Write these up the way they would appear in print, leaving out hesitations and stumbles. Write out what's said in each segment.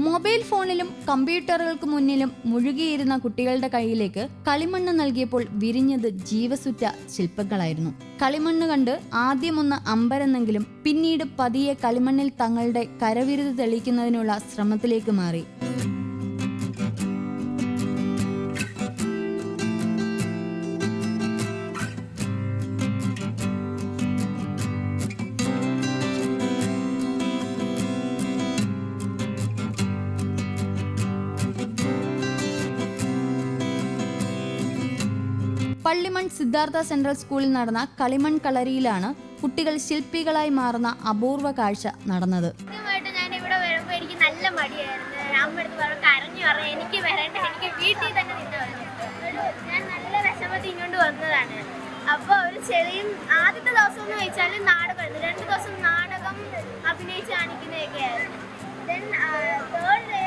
Mobile ഫോണിലും കമ്പ്യൂട്ടറുകൾക്ക് മുന്നിലും മുഴുകിയിരുന്ന കുട്ടികളുടെ കയ്യിലേക്ക് കളിമണ്ണ് നൽകിയപ്പോൾ വിരിഞ്ഞത് ജീവസുറ്റ ശില്പങ്ങളായിരുന്നു. കളിമണ്ണ് കണ്ട് ആദ്യമൊന്ന് അമ്പരന്നെങ്കിലും പിന്നീട് പതിയെ കളിമണ്ണിൽ തങ്ങളുടെ കരവിരുത് തെളിയിക്കുന്നതിനുള്ള ശ്രമത്തിലേക്ക് മാറി. പള്ളിമൺ സിദ്ധാർത്ഥ സെൻട്രൽ സ്കൂളിൽ നടന്ന കളിമൺ കളരിയിലാണ് കുട്ടികൾ ശില്പികളായി മാറുന്ന അപൂർവ കാഴ്ച നടന്നത്. ഞാൻ ഇവിടെ വരുമ്പോൾ എനിക്ക് നല്ല മടിയായിരുന്നു. എനിക്ക് വരണ്ട, എനിക്ക് വീട്ടിൽ തന്നെ ഞാൻ നല്ല വിഷമത്തിൽ ഇങ്ങോട്ട് വന്നതാണ്. അപ്പോൾ ഒരു ചെറിയും ആദ്യത്തെ ദിവസം എന്ന് വെച്ചാൽ നാടകമായിരുന്നു. 2 ദിവസം നാടകം അഭിനയിച്ച് കാണിക്കുന്നതൊക്കെ ആയിരുന്നു. ദെൻ തേർഡ് ഡേ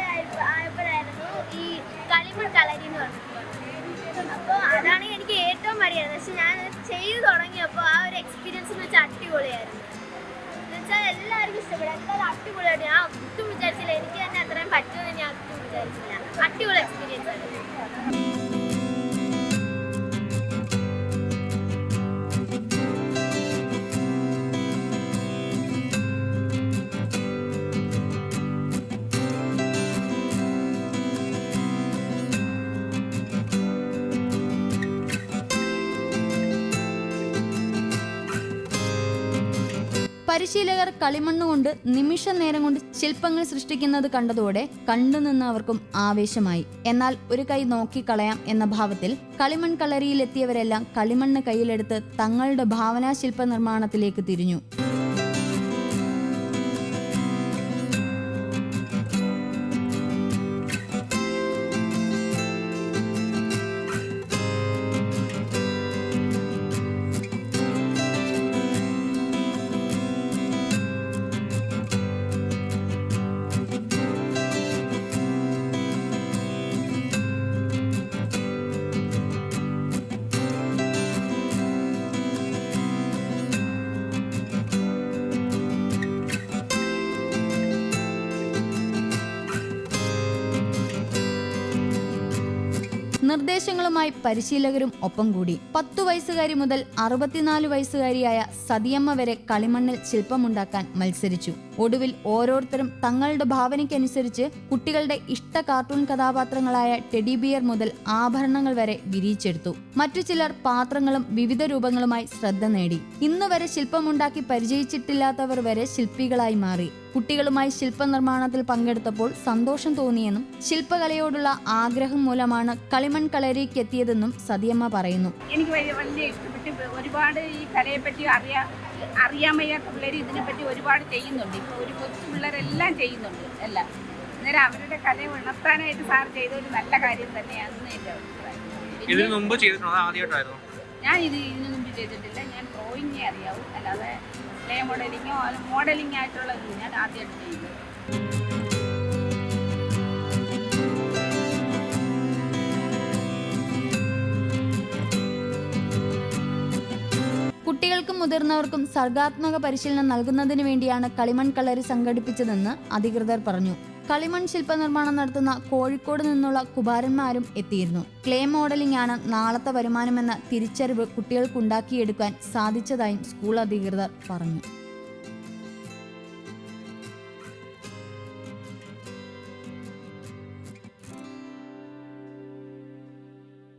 ആയപ്പോഴായിരുന്നു ഈ കളിമൺ കളരി എന്ന് പറഞ്ഞത്. അപ്പോൾ അതാണ് എനിക്ക് ഏറ്റവും മടിയായിരുന്നു. പക്ഷെ ഞാൻ ചെയ്തു തുടങ്ങിയപ്പോൾ ആ ഒരു എക്സ്പീരിയൻസ് എന്ന് വെച്ചാൽ അടിപൊളിയായിരുന്നു. എന്ന് വെച്ചാൽ എല്ലാവർക്കും ഇഷ്ടപ്പെടും. എല്ലാവരും അടിപൊളിയായിട്ട് ഞാൻ ഒട്ടും വിചാരിച്ചില്ല. എനിക്ക് തന്നെ അത്രയും പറ്റുമെന്ന് ഞാൻ ഒട്ടും വിചാരിച്ചില്ല. അടിപൊളി എക്സ്പീരിയൻസ് ആയിരുന്നു. പരിശീലകർ കളിമണ്ണുകൊണ്ട് നിമിഷ നേരം കൊണ്ട് ശില്പങ്ങൾ സൃഷ്ടിക്കുന്നത് കണ്ടതോടെ കണ്ടുനിന്നവർക്കും ആവേശമായി. എന്നാൽ ഒരു കൈ നോക്കിക്കളയാം എന്ന ഭാവത്തിൽ കളിമൺ കളരിയിലെത്തിയവരെല്ലാം കളിമണ്ണ് കയ്യിലെടുത്ത് തങ്ങളുടെ ഭാവനാശില്പ നിർമ്മാണത്തിലേക്ക് തിരിഞ്ഞു. നിർദ്ദേശങ്ങളുമായി പരിശീലകരും ഒപ്പം കൂടി. 10 വയസ്സുകാരി മുതൽ 64 വയസ്സുകാരിയായ സതിയമ്മ വരെ കളിമണ്ണിൽ ശില്പമുണ്ടാക്കാൻ മത്സരിച്ചു. ഒടുവിൽ ഓരോരുത്തരും തങ്ങളുടെ ഭാവനയ്ക്കനുസരിച്ച് കുട്ടികളുടെ ഇഷ്ട കാർട്ടൂൺ കഥാപാത്രങ്ങളായ ടെഡി ബിയർ മുതൽ ആഭരണങ്ങൾ വരെ വിരിയിച്ചെടുത്തു. മറ്റു ചിലർ പാത്രങ്ങളും വിവിധ രൂപങ്ങളുമായി ശ്രദ്ധ നേടി. ഇന്നുവരെ ശില്പമുണ്ടാക്കി പരിചയിച്ചിട്ടില്ലാത്തവർ വരെ ശില്പികളായി മാറി. കുട്ടികളുമായി ശില്പനിർമ്മാണത്തിൽ പങ്കെടുത്തപ്പോൾ സന്തോഷം തോന്നിയെന്നും ശില്പകലയോടുള്ള ആഗ്രഹം മൂലമാണ് കളിമൺ കളരിക്ക് എത്തിയതെന്നും സതിയമ്മ പറയുന്നു. എനിക്ക് വലിയ ഇഷ്ടപ്പെട്ട് ഒരുപാട് ഈ കലയെപ്പറ്റി അറിയാൻ വയ്യാത്ത പിള്ളേർ ഇതിനെപ്പറ്റി ഒരുപാട് ചെയ്യുന്നുണ്ട്. ഇപ്പോൾ ഒരു കൊച്ചു പിള്ളേരെല്ലാം ചെയ്യുന്നുണ്ട്. എല്ലാം അന്നേരം അവരുടെ കല ഉണർത്താനായിട്ട് സാർ ചെയ്ത ഒരു നല്ല കാര്യം തന്നെയാണെന്ന് എൻ്റെ അഭിപ്രായം. ഞാൻ ഇതിനു മുമ്പ് ചെയ്തിട്ടില്ല. ഞാൻ ഡ്രോയിങ്ങേ അറിയാവൂ, അല്ലാതെ ക്ലേ മോഡലിങ്ങോ മോഡലിംഗ് ആയിട്ടുള്ളത് ഞാൻ ആദ്യമായിട്ട് ചെയ്യുന്നത്. കുട്ടികൾക്കും മുതിർന്നവർക്കും സർഗാത്മക പരിശീലനം നൽകുന്നതിന് വേണ്ടിയാണ് കളിമൺ കളരി സംഘടിപ്പിച്ചതെന്ന് അധികൃതർ പറഞ്ഞു. കളിമൺ ശില്പനിർമ്മാണം നടത്തുന്ന കോഴിക്കോട് നിന്നുള്ള കുമാരന്മാരും എത്തിയിരുന്നു. ക്ലേ മോഡലിംഗ് ആണ് നാളത്തെ വരുമാനമെന്ന തിരിച്ചറിവ് കുട്ടികൾക്കുണ്ടാക്കിയെടുക്കാൻ സാധിച്ചതായും സ്കൂൾ അധികൃതർ പറഞ്ഞു.